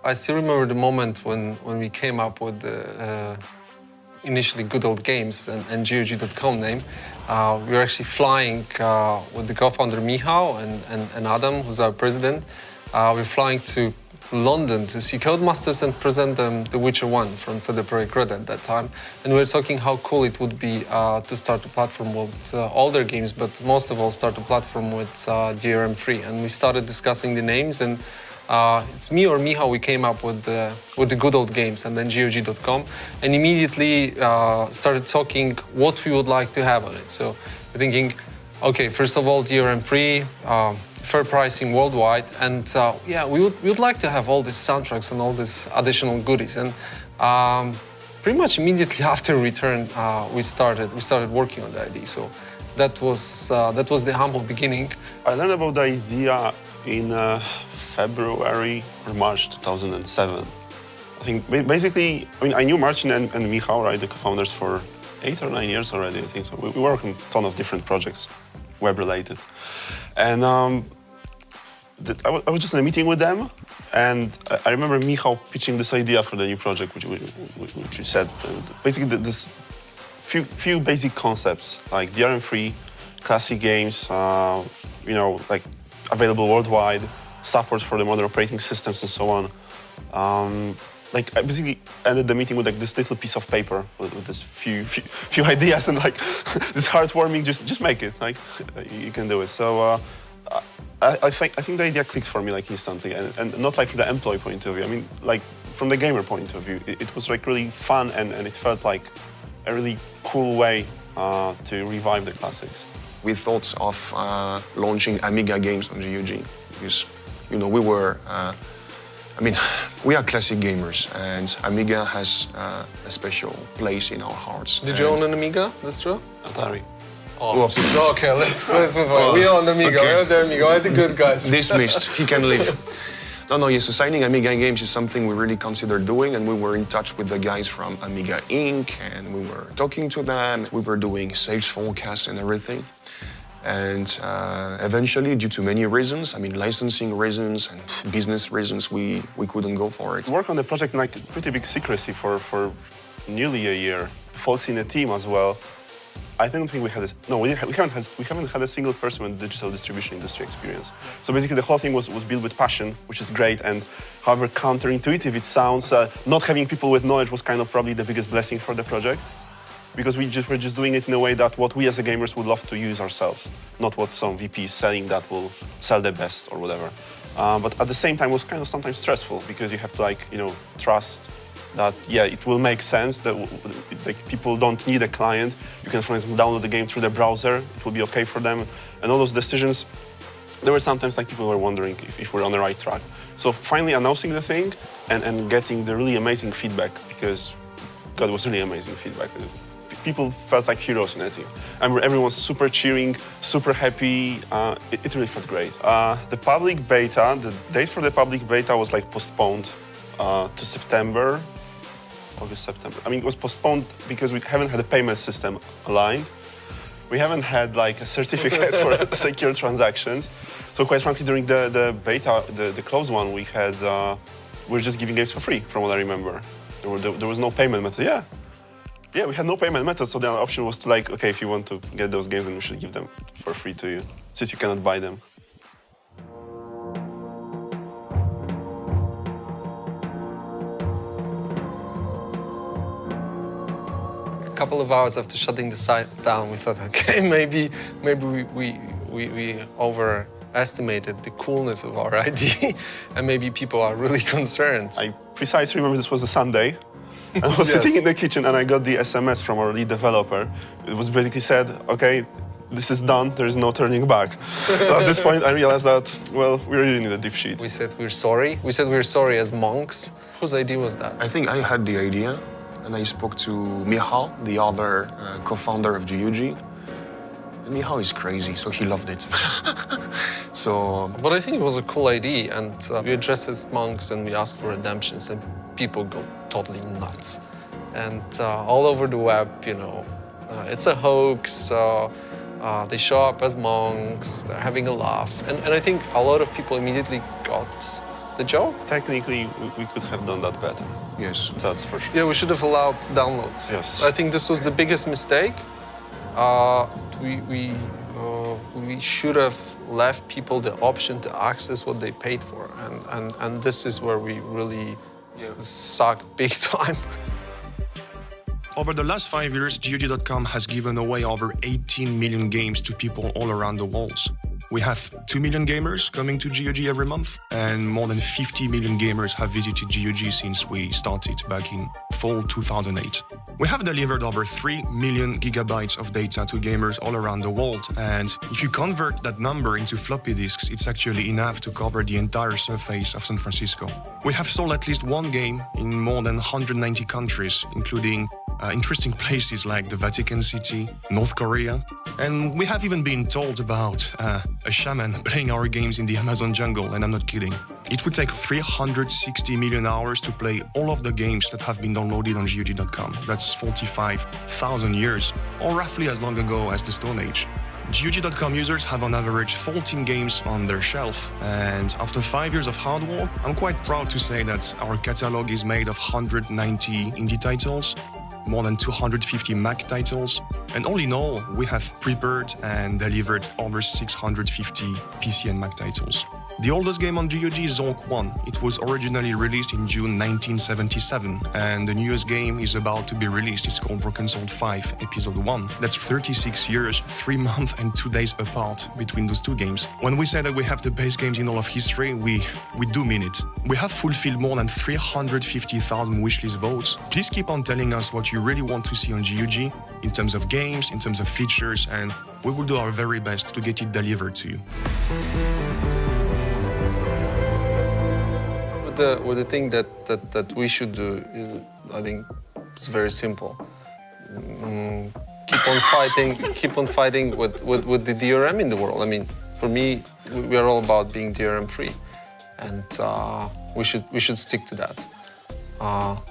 I still remember the moment when we came up with the initially Good Old Games and GOG.com name. We were actually flying with the co-founder Michał and Adam, who's our president. We're flying to London to see Codemasters and present them The Witcher 1 from CD Projekt Red at that time. And we were talking how cool it would be to start a platform with all their games, but most of all start a platform with DRM-free. And we started discussing the names, and it's me or Michał, we came up with the Good Old Games and then GOG.com, and immediately started talking what we would like to have on it. So we're thinking, okay, first of all, DRM-free, fair pricing worldwide, and yeah, we would like to have all these soundtracks and all these additional goodies. And pretty much immediately after return, we started working on the idea. So that was the humble beginning. I learned about the idea in February or March 2007. I think basically, I mean, I knew Marcin and Michał, right, the co-founders, for 8 or 9 years already, I think. So we worked on a ton of different projects, web-related. And I was just in a meeting with them, and I remember Michał pitching this idea for the new project, which you said. Basically, this few basic concepts, like DRM-free, classic games, you know, like available worldwide, support for the modern operating systems and so on. Like I basically ended the meeting with like this little piece of paper with this few ideas and like this heartwarming, just make it, like you can do it. So I think the idea clicked for me like instantly, and not like from the employee point of view. I mean, like from the gamer point of view, it was like really fun, and it felt like a really cool way to revive the classics. We thought of launching Amiga games on GOG because, you know, we were, I mean, we are classic gamers, and Amiga has a special place in our hearts. Did you own an Amiga, that's true? Atari. Oh, okay, let's move on. We own Amiga, okay. we're the Amiga, we're the good guys. Dismissed, he can leave. No, yes, so signing Amiga games is something we really considered doing, and we were in touch with the guys from Amiga Inc., and we were talking to them. We were doing sales forecasts and everything. And eventually, due to many reasons, I mean, licensing reasons and business reasons, we couldn't go for it. We worked on the project in like pretty big secrecy for nearly a year. The folks in the team as well. I don't think we had we haven't had a single person with digital distribution industry experience. So basically the whole thing was built with passion, which is great, and however counterintuitive it sounds, not having people with knowledge was kind of probably the biggest blessing for the project, because we're just doing it in a way that what we as a gamers would love to use ourselves, not what some VP is selling that will sell the best or whatever. But at the same time it was kind of sometimes stressful, because you have to like, you know, trust that, yeah, it will make sense, that like, people don't need a client. You can, for example, download the game through the browser. It will be okay for them. And all those decisions, there were sometimes like people were wondering if we're on the right track. So finally announcing the thing and getting the really amazing feedback, because, God, it was really amazing feedback. People felt like heroes in the team. I remember everyone was super cheering, super happy. It really felt great. The public beta, the date for the public beta was like postponed to September. August, September. I mean, it was postponed because we haven't had a payment system aligned. We haven't had like a certificate for secure transactions. So quite frankly, during the beta, the closed one, we were just giving games for free, from what I remember. There was no payment method. Yeah, we had no payment method. So the option was to like, okay, if you want to get those games, then we should give them for free to you, since you cannot buy them. A couple of hours after shutting the site down, we thought, okay, maybe we overestimated the coolness of our idea, and maybe people are really concerned. I precisely remember this was a Sunday. I was sitting in the kitchen and I got the SMS from our lead developer. It was basically said, okay, this is done, there is no turning back. At this point, I realized that, well, we really need a deep sheet. We said we're sorry. We said we're sorry as monks. Whose idea was that? I think I had the idea, and I spoke to Michał, the other co-founder of GOG. And Michał is crazy, so he loved it. But I think it was a cool idea, and we addressed as monks and we asked for redemptions, and people go totally nuts. And all over the web, you know, it's a hoax. They show up as monks, they're having a laugh. And I think a lot of people immediately got the joke. Technically, we could have done that better. Yes. That's for sure. Yeah, we should have allowed downloads. Yes. I think this was the biggest mistake. We should have left people the option to access what they paid for, and this is where we really sucked big time. Over the last 5 years, GOG.com has given away over 18 million games to people all around the world. We have 2 million gamers coming to GOG every month, and more than 50 million gamers have visited GOG since we started back in fall 2008. We have delivered over 3 million gigabytes of data to gamers all around the world, and if you convert that number into floppy disks, it's actually enough to cover the entire surface of San Francisco. We have sold at least one game in more than 190 countries, including interesting places like the Vatican City, North Korea, and we have even been told about a shaman playing our games in the Amazon jungle, and I'm not kidding. It would take 360 million hours to play all of the games that have been downloaded on GOG.com. That's 45,000 years, or roughly as long ago as the Stone Age. GOG.com users have on average 14 games on their shelf, and after 5 years of hard work, I'm quite proud to say that our catalog is made of 190 indie titles, more than 250 Mac titles, and all in all, we have prepared and delivered over 650 PC and Mac titles. The oldest game on GOG is Zork 1. It was originally released in June 1977, and the newest game is about to be released. It's called Broken Sword 5, Episode 1. That's 36 years, 3 months and 2 days apart between those two games. When we say that we have the best games in all of history, we do mean it. We have fulfilled more than 350,000 wishlist votes. Please keep on telling us what you really want to see on GOG in terms of games, in terms of features, and we will do our very best to get it delivered to you. With the thing that we should do, I think it's very simple. Keep on fighting with the DRM in the world. I mean, for me, we are all about being DRM free, and we should stick to that.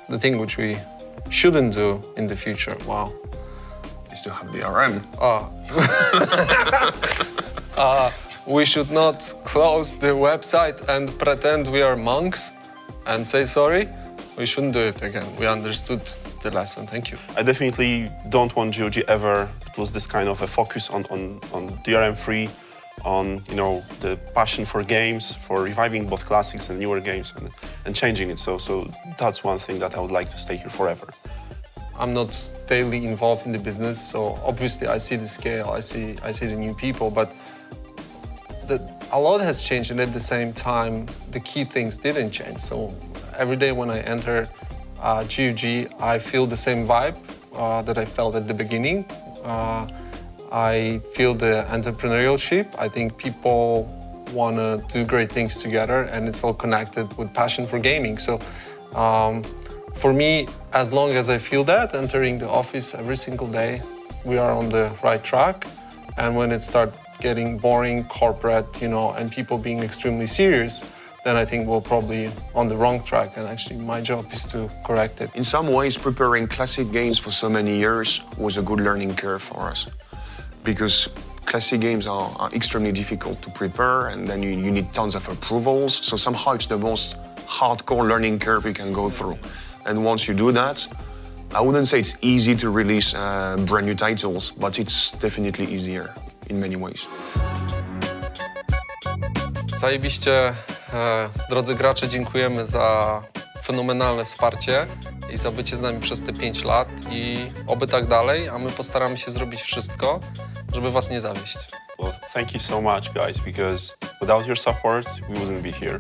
The thing which we shouldn't do in the future, Is to have DRM. We should not close the website and pretend we are monks and say sorry. We shouldn't do it again. We understood the lesson. Thank you. I definitely don't want GOG ever to lose this kind of a focus on DRM free, on the passion for games, for reviving both classics and newer games and changing it. So that's one thing that I would like to stay here forever. I'm not daily involved in the business, so obviously I see the scale, I see the new people, but a lot has changed, and at the same time, the key things didn't change. So every day when I enter GOG, I feel the same vibe that I felt at the beginning. I feel the entrepreneurship. I think people want to do great things together, and it's all connected with passion for gaming. So for me, as long as I feel that, entering the office every single day, we are on the right track. And when it starts getting boring, corporate, and people being extremely serious, then I think we're probably on the wrong track, and actually my job is to correct it. In some ways, preparing classic games for so many years was a good learning curve for us, because classic games are extremely difficult to prepare, and then you need tons of approvals, so somehow it's the most hardcore learning curve you can go through. And once you do that, I wouldn't say it's easy to release brand new titles, but it's definitely easier in many ways. Zajebiście, drodzy gracze, dziękujemy za fenomenalne wsparcie i za bycie z nami przez te 5 lat i oby tak dalej, a my postaramy się zrobić wszystko, żeby was nie zawieść. Well, thank you so much, guys, because without your support, we wouldn't be here.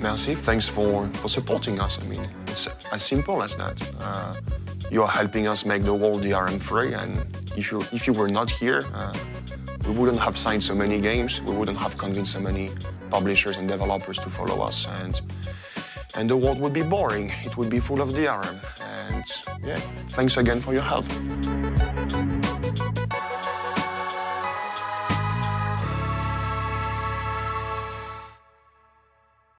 Merci, thanks for supporting us. I mean, it's as simple as that. You are helping us make the world DRM free, and if you were not here, we wouldn't have signed so many games, we wouldn't have convinced so many publishers and developers to follow us, and the world would be boring. It would be full of DRM. And yeah, thanks again for your help.